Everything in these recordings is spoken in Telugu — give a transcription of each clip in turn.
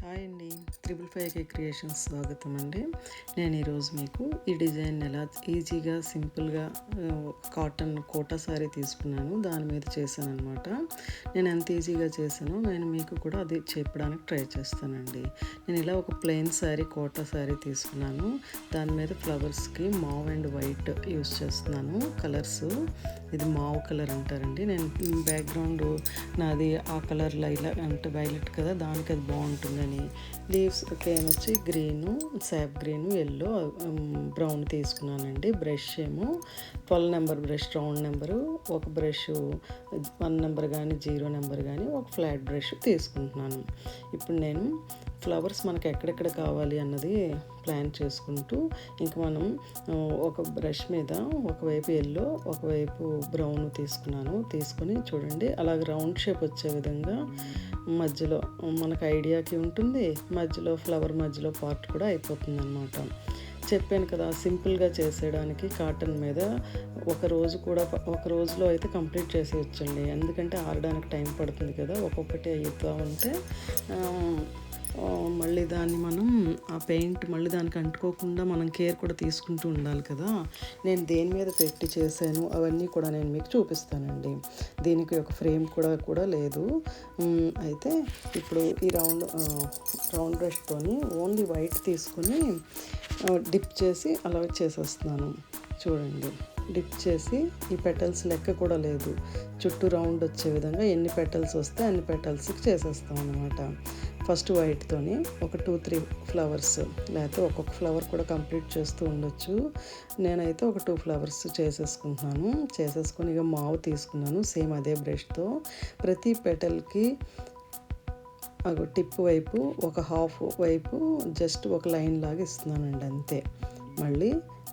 హాయ్ అండి, 555 క్రియేషన్స్ స్వాగతం అండి. నేను ఈరోజు మీకు ఈ డిజైన్ ఎలా ఈజీగా సింపుల్గా కాటన్ కోటా శారీ తీసుకున్నాను, దాని మీద చేశాను అనమాట. నేను ఎంత ఈజీగా చేశానో నేను మీకు కూడా అది చెప్పడానికి ట్రై చేస్తానండి. నేను ఇలా ఒక ప్లెయిన్ శారీ కోటా శారీ తీసుకున్నాను. దాని మీద ఫ్లవర్స్కి మావ్ అండ్ వైట్ యూస్ చేస్తున్నాను కలర్స్. ఇది మావ్ కలర్ అంటారండి. నేను బ్యాక్గ్రౌండ్ నాది ఆ కలర్ లైలా అంటే వైలెట్ కదా, దానికి అది బాగుంటుందని లీవ్స్ వచ్చి green, sap green, yellow, brown తీసుకున్నానండి. బ్రష్ ఏమో 12 నెంబర్ బ్రష్, రౌండ్ నెంబరు, ఒక బ్రష్ 1 నెంబర్ కానీ 0 నెంబర్ కానీ ఒక ఫ్లాట్ బ్రష్ తీసుకుంటున్నాను. ఇప్పుడు నేను ఫ్లవర్స్ మనకి ఎక్కడెక్కడ కావాలి అన్నది ప్లాన్ చేసుకుంటూ ఇంక మనం ఒక బ్రష్ మీద ఒకవైపు ఎల్లో ఒకవైపు బ్రౌన్ తీసుకొని చూడండి, అలాగ రౌండ్ షేప్ వచ్చే విధంగా మధ్యలో మనకు ఐడియాకి ఉంటుంది, మధ్యలో ఫ్లవర్ మధ్యలో పార్ట్ కూడా అయిపోతుంది అన్నమాట. చెప్పాను కదా, సింపుల్గా చేసేయడానికి కాటన్ మీద ఒక రోజులో అయితే కంప్లీట్ చేసేయచ్చండి. ఎందుకంటే ఆరడానికి టైం పడుతుంది కదా, ఒక్కొక్కటి అవుతూ ఉంటే మళ్ళీ దాన్ని మనం ఆ పెయింట్ మళ్ళీ దానికి అంటుకోకుండా మనం కేర్ కూడా తీసుకుంటూ ఉండాలి కదా. నేను దేని మీద పెట్టి చేశాను అవన్నీ కూడా నేను మీకు చూపిస్తానండి. దీనికి ఒక ఫ్రేమ్ కూడా లేదు. అయితే ఇప్పుడు ఈ రౌండ్ బ్రష్తోని ఓన్లీ వైట్ తీసుకుని డిప్ చేసి అలా చేసేస్తున్నాను. చూడండి, డిప్ చేసి ఈ పెటల్స్ లెక్క కూడా లేదు, చుట్టూ రౌండ్ వచ్చే విధంగా ఎన్ని పెటల్స్ వస్తే అన్ని పెటల్స్కి చేసేస్తాం అన్నమాట. ఫస్ట్ వైట్తోని ఒక 2-3 ఫ్లవర్స్, లేకపోతే ఒక్కొక్క ఫ్లవర్ కూడా కంప్లీట్ చేస్తూ ఉండొచ్చు. నేనైతే ఒక 2 ఫ్లవర్స్ చేసేసుకొని ఇక మావు తీసుకున్నాను. సేమ్ అదే బ్రష్తో ప్రతి పెటల్కి టిప్ వైపు ఒక హాఫ్ వైపు జస్ట్ ఒక లైన్ లాగా ఇస్తున్నానండి, అంతే. మళ్ళీ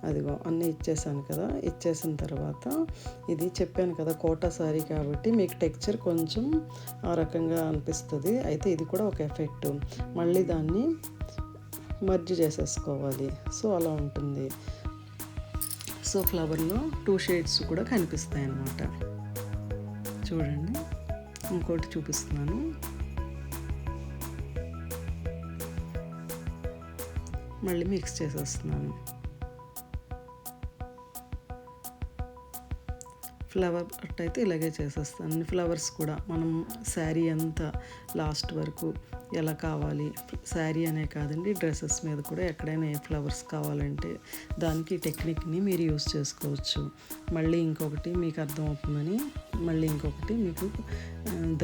అదిగో అన్నీ ఇచ్చేసాను కదా. ఇచ్చేసిన తర్వాత ఇది చెప్పాను కదా కోటా సారీ కాబట్టి మీకు టెక్స్చర్ కొంచెం ఆ రకంగా అనిపిస్తుంది. అయితే ఇది కూడా ఒక ఎఫెక్ట్. మళ్ళీ దాన్ని మర్జ్ చేసేసుకోవాలి. సో అలా ఉంటుంది. సో ఫ్లవర్లో 2 షేడ్స్ కూడా కనిపిస్తాయి అన్నమాట. చూడండి, ఇంకోటి చూపిస్తున్నాను. మళ్ళీ మిక్స్ చేసేస్తున్నాను. ఫ్లవర్ అయితే ఇలాగే చేసేస్తాను. అన్ని ఫ్లవర్స్ కూడా మనం శారీ అంతా లాస్ట్ వరకు ఎలా కావాలి, శారీ అనే కాదండి, డ్రెస్సెస్ మీద కూడా ఎక్కడైనా ఏ ఫ్లవర్స్ కావాలంటే దానికి టెక్నిక్ని మీరు యూస్ చేసుకోవచ్చు. మళ్ళీ ఇంకొకటి మీకు అర్థమవుతుందని మళ్ళీ ఇంకొకటి మీకు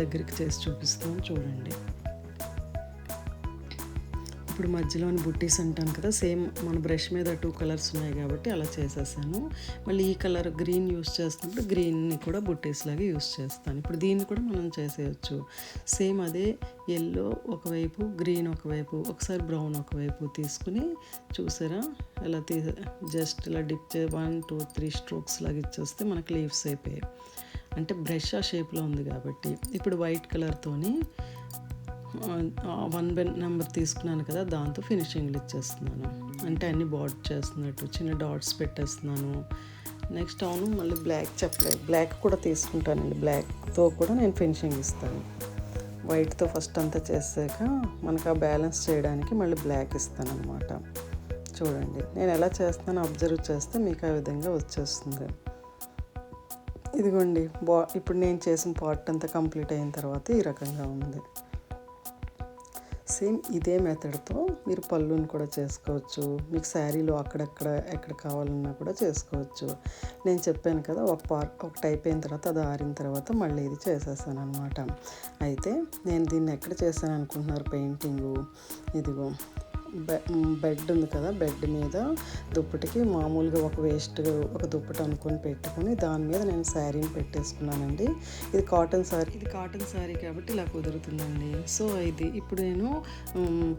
దగ్గరికి చేసి చూపిస్తాను. చూడండి, ఇప్పుడు మధ్యలోని బుట్టీస్ అంటాను కదా, సేమ్ మన బ్రష్ మీద 2 కలర్స్ ఉన్నాయి కాబట్టి అలా చేసేసాను. మళ్ళీ ఈ కలర్ గ్రీన్ యూస్ చేస్తున్నప్పుడు గ్రీన్ని కూడా బుట్టీస్ లాగా యూస్ చేస్తాను. ఇప్పుడు దీన్ని కూడా మనం చేసేయచ్చు. సేమ్ అదే ఎల్లో ఒకవైపు, గ్రీన్ ఒకవైపు, ఒకసారి బ్రౌన్ ఒకవైపు తీసుకుని చూసారా ఎలా జస్ట్ ఇలా డిప్ 1, 2, 3 స్ట్రోక్స్ లాగా ఇచ్చేస్తే మనకి లీవ్స్ అయిపోయాయి. అంటే బ్రష్ ఆ షేప్లో ఉంది కాబట్టి. ఇప్పుడు వైట్ కలర్తోని 1 నెంబర్ తీసుకున్నాను కదా, దాంతో ఫినిషింగ్లు ఇచ్చేస్తున్నాను. అంటే అన్ని బార్డర్ చేస్తున్నట్టు చిన్న డాట్స్ పెట్టేస్తున్నాను. నెక్స్ట్ మళ్ళీ బ్లాక్ కూడా తీసుకుంటానండి. బ్లాక్తో కూడా నేను ఫినిషింగ్ ఇస్తాను. వైట్తో ఫస్ట్ అంతా చేసాక మనకు ఆ బ్యాలెన్స్ చేయడానికి మళ్ళీ బ్లాక్ ఇస్తాను అనమాట. చూడండి, నేను ఎలా చేస్తానో అబ్జర్వ్ చేస్తే మీకు ఆ విధంగా వచ్చేస్తుంది. ఇదిగోండి, ఇప్పుడు నేను చేసిన పార్ట్ అంతా కంప్లీట్ అయిన తర్వాత ఈ రకంగా ఉంది. సేమ్ ఇదే మెథడ్తో మీరు పళ్ళుని కూడా చేసుకోవచ్చు. మీకు శారీలో ఎక్కడ కావాలన్నా కూడా చేసుకోవచ్చు. నేను చెప్పాను కదా, ఒక టైప్ అయిన తర్వాత అది ఆరిన తర్వాత మళ్ళీ ఇది చేసేసాను అనమాట. అయితే నేను దీన్ని ఎక్కడ చేశాను అనుకుంటున్నారు పెయింటింగు? ఇదిగో బెడ్ ఉంది కదా, బెడ్ మీద దుప్పటికి మామూలుగా ఒక దుప్పటి అనుకొని పెట్టుకొని దాని మీద నేను శారీని పెట్టేసుకున్నానండి. ఇది కాటన్ శారీ కాబట్టి ఇలా కుదురుతుందండి. సో ఇప్పుడు నేను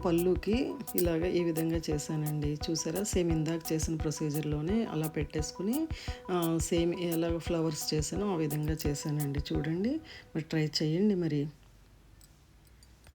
పళ్ళుకి ఇలాగ ఈ విధంగా చేశానండి. చూసారా, సేమ్ ఇందాక చేసిన ప్రొసీజర్లోనే అలా పెట్టేసుకుని సేమ్ ఎలాగ ఫ్లవర్స్ చేశానో ఆ విధంగా చేశానండి. చూడండి, మరి ట్రై చేయండి మరి.